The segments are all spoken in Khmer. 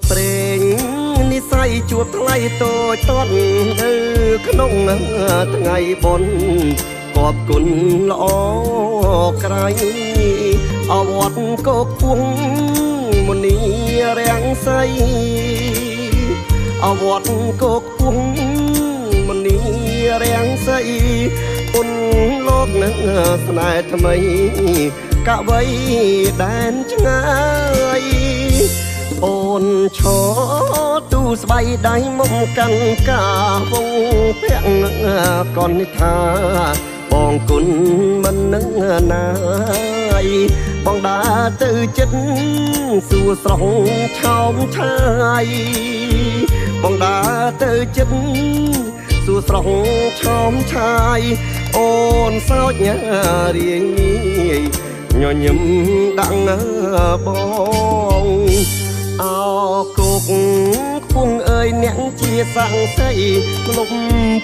ព្រេងនិស័យជួបថ្លៃតូចតន់ក្នុងថ្ងៃបុណ្យគប់គុណល្អក្រៃអវត្តកោកពុងមុនីរាំងសីអវត្តកោកពុងមុនីរាំងសីគុណលោកនឹងស្នេហ៍ថ្មីកវីដែនឆ្ងាយអូនឈរទូស្បៃដៃមុំកាន់កាវងពាក់កននិថាបងគុណមិននឹងណាយបងដើរទៅចិត្តសួរស្រងឆោមឆាយបងដើរទៅចិត្តសួរស្រងឆោមឆាយអូនសោចរៀងងាយញញឹមដាក់បងអោគោកខ្ពងអើយអ្នកជាសង្ស័យលំ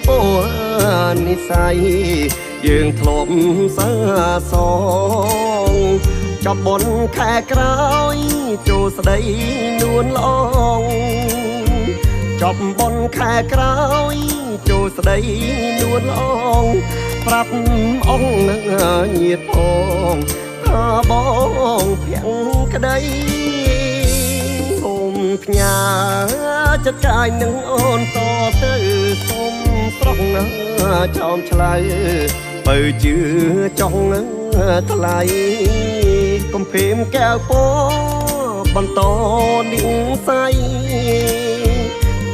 ពោនិស័យយើងធ្លាប់សាសងចាប់បនខែក្រោយចូលស្ដីនួនល្អងចាប់បនខែក្រោយចូលស្ដីនួនល្អងប្រាប់អង្គនឹងញាតផងថាបងភាំងក្ដីសូមផ្ញើចិត្តកាយនឹងអូនតទៅសូមស្រស់ណាចោមឆ្លើយបើជឿចង់ថ្លៃកុំភេមកែវពោបន្តនិស័យ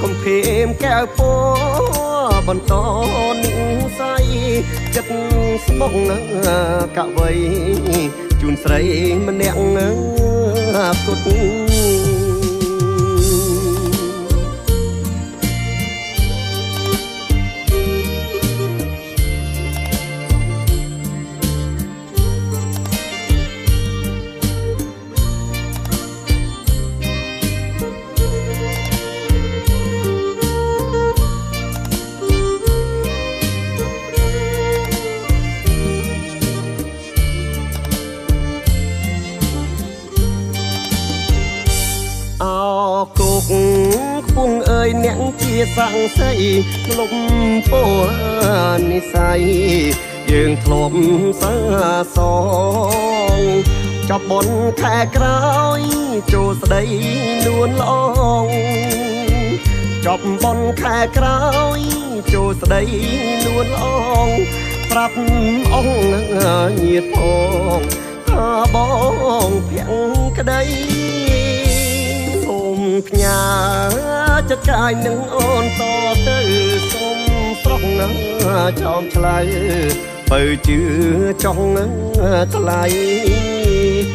កុំភេមកែវពោបន្តនិស័យចិត្តស្មុកនឹងកវីជូនស្រីម្នាក់គុតគោកខ្ពងអើយអ្នកជាសង្ស័យលំពោនិស័យយើងធ្លាប់សាសងចាប់បនខែក្រោយចូលស្ដីនួនល្អងចាប់បនខែក្រោយចូលស្ដីនួនល្អងប្រាប់អង្គនឹងញាតផងថាបងភាំងក្ដីផ្ញើចិត្តកាយនឹងអូនតទៅសូមស្រស់ណាចោមឆ្លើយបើជឿចង់ថ្លៃ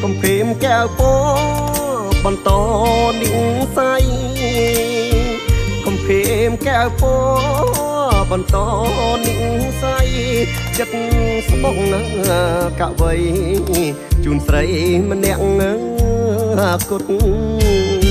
កុំភេមកែវពោបន្តនិស័យកុំភេមកែវពោបន្តនិស័យចិត្តស្មុកណាកវីជូនស្រីម្នាក់គុត